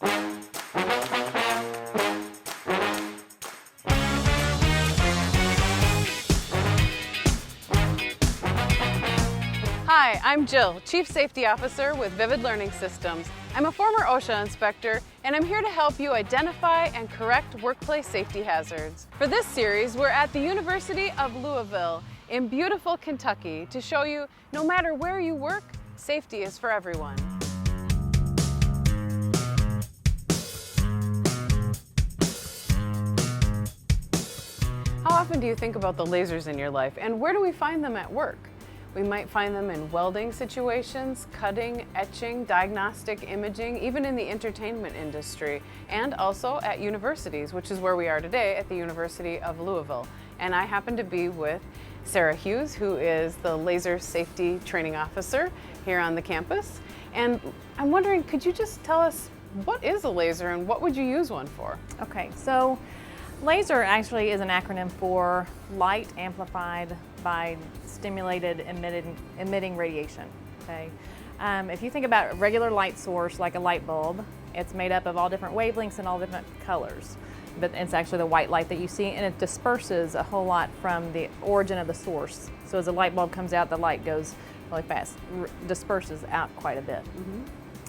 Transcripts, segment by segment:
Hi, I'm Jill, Chief Safety Officer with Vivid Learning Systems. I'm a former OSHA inspector, and I'm here to help you identify and correct workplace safety hazards. For this series, we're at the University of Louisville in beautiful Kentucky to show you no matter where you work, safety is for everyone. How often do you think about the lasers in your life, and where do we find them at work? We might find them in welding situations, cutting, etching, diagnostic imaging, even in the entertainment industry, and also at universities, which is where we are today at the University of Louisville. And I happen to be with Sarah Hughes, who is the Laser Safety Training Officer here on the campus. And I'm wondering, could you just tell us what is a laser and what would you use one for? Okay, so laser actually is an acronym for light amplified by stimulated emitting radiation. Okay, if you think about a regular light source like a light bulb, it's made up of all different wavelengths and all different colors, but it's actually the white light that you see, and it disperses a whole lot from the origin of the source. So as a light bulb comes out, the light goes really fast, disperses out quite a bit.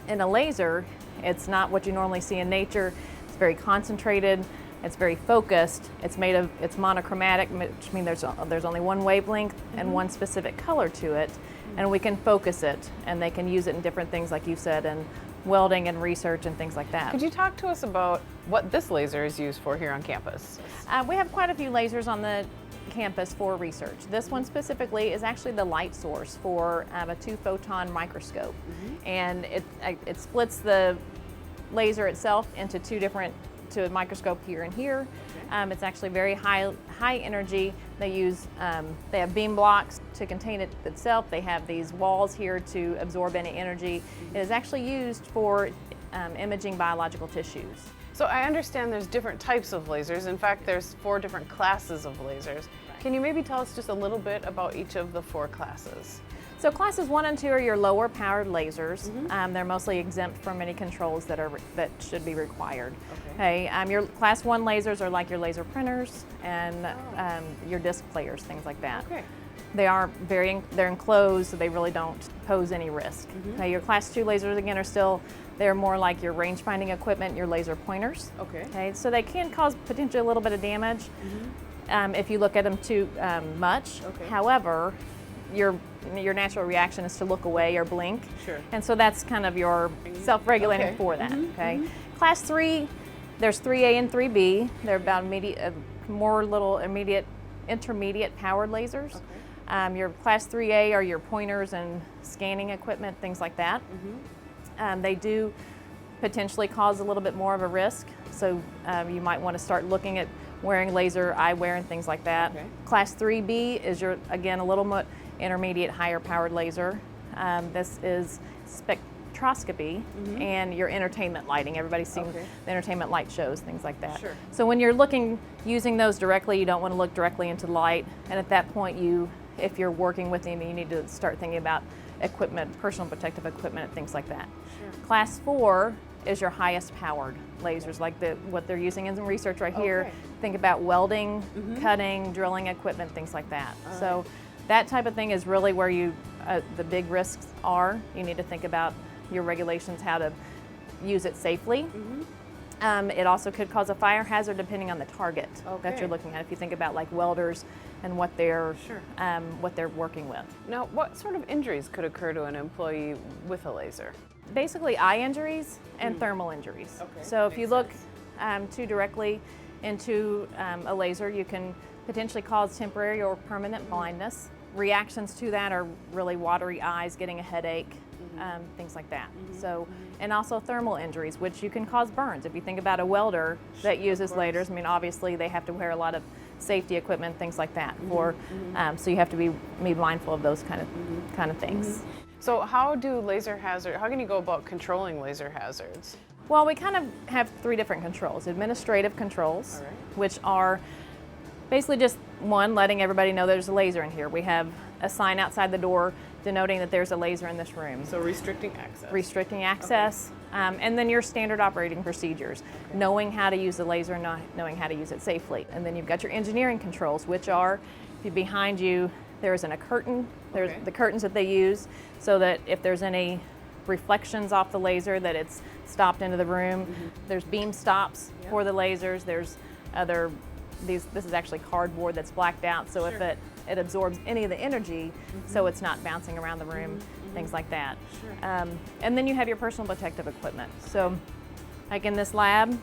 In a laser, it's not what you normally see in nature. It's very concentrated. It's very focused. It's monochromatic, which means there's only one wavelength and one specific color to it, and we can focus it, and they can use it in different things, like you said, in welding and research and things like that. Could you talk to us about what this laser is used for here on campus? We have quite a few lasers on the campus for research. This one specifically is actually the light source for a 2-photon microscope, and it splits the laser itself into to a microscope here and here. It's actually very high energy. They have beam blocks to contain it itself. They have these walls here to absorb any energy. It is actually used for imaging biological tissues. So I understand there's different types of lasers. In fact, there's 4 different classes of lasers. Can you maybe tell us just a little bit about each of the 4 classes? So classes 1 and 2 are your lower powered lasers. They're mostly exempt from any controls that should be required. Okay. Your class 1 lasers are like your laser printers and your disc players, things like that. Okay. They're enclosed, so they really don't pose any risk. Okay, your class 2 lasers again they're more like your range finding equipment, your laser pointers. Okay, so they can cause potentially a little bit of damage if you look at them too much. However, your natural reaction is to look away or blink. And so that's kind of your self-regulating for that. Class 3, there's 3A and 3B. They're about intermediate powered lasers. Your class 3A are your pointers and scanning equipment, things like that. They do potentially cause a little bit more of a risk, so you might want to start looking at wearing laser eyewear and things like that. Class 3B is again a little more intermediate, higher powered laser. This is spectroscopy and your entertainment lighting. Everybody's seen the entertainment light shows, things like that. So when you're using those directly, you don't want to look directly into light, and at that point if you're working with them, you need to start thinking about equipment, personal protective equipment, and things like that. Class 4 is your highest powered lasers, like what they're using in research right here. Think about welding, cutting, drilling equipment, things like that. So that type of thing is really where the big risks are. You need to think about your regulations, how to use it safely. It also could cause a fire hazard depending on the target that you're looking at. If you think about like welders and what they're working with. Now, what sort of injuries could occur to an employee with a laser? Basically eye injuries and thermal injuries. So if you look too directly into a laser, you can potentially cause temporary or permanent blindness. Reactions to that are really watery eyes, getting a headache, things like that. So, and also thermal injuries, which you can cause burns. If you think about a welder that uses lasers, I mean, obviously they have to wear a lot of safety equipment, things like that. So you have to be mindful of those kind of things. So how can you go about controlling laser hazards? Well, we kind of have 3 different controls. Administrative controls, which are basically just one, letting everybody know there's a laser in here. We have a sign outside the door denoting that there's a laser in this room. So restricting access. Restricting access. And then your standard operating procedures, knowing how to use the laser, not knowing how to use it safely. And then you've got your engineering controls, which are, behind you, there's a curtain. There's the curtains that they use so that if there's any reflections off the laser, that it's stopped into the room. There's beam stops for the lasers. There's this is actually cardboard that's blacked out, so if it absorbs any of the energy, so it's not bouncing around the room, things like that. And then you have your personal protective equipment. So like in this lab,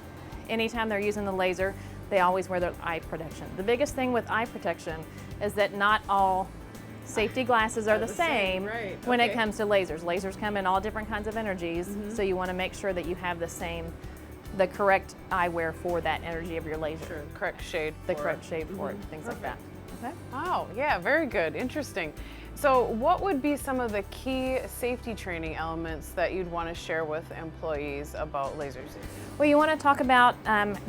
anytime they're using the laser, they always wear their eye protection. The biggest thing with eye protection is that not all safety glasses are the same when it comes to lasers. Lasers come in all different kinds of energies, so you want to make sure that you have the correct eyewear for that energy of your laser. Sure. Correct shade. The correct shade for it, things like that. Okay. Wow, yeah, very good, interesting. So what would be some of the key safety training elements that you'd want to share with employees about lasers? Well, you want to talk about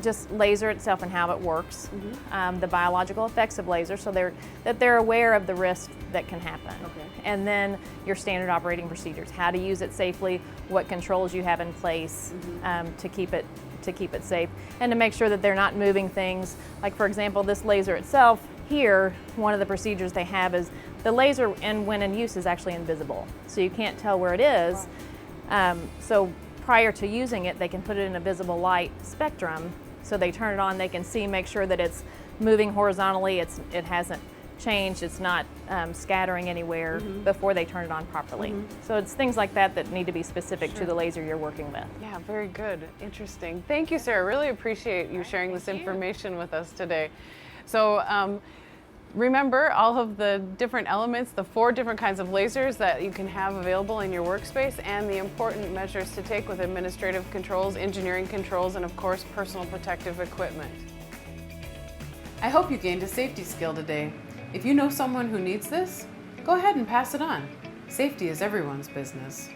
just laser itself and how it works, the biological effects of laser, so they're aware of the risk that can happen. And then your standard operating procedures, how to use it safely, what controls you have in place to keep it safe, and to make sure that they're not moving things. Like for example, this laser itself here, one of the procedures they have is the laser, and when in use, is actually invisible, so you can't tell where it is. So prior to using it, they can put it in a visible light spectrum, so they turn it on, they can see, make sure that it's moving horizontally, it hasn't changed, it's not scattering anywhere before they turn it on properly. So it's things like that that need to be specific to the laser you're working with. Yeah, very good, interesting. Thank you, Sarah. Really appreciate you sharing this information with us today. So remember all of the different elements, the 4 different kinds of lasers that you can have available in your workspace, and the important measures to take with administrative controls, engineering controls, and of course, personal protective equipment. I hope you gained a safety skill today. If you know someone who needs this, go ahead and pass it on. Safety is everyone's business.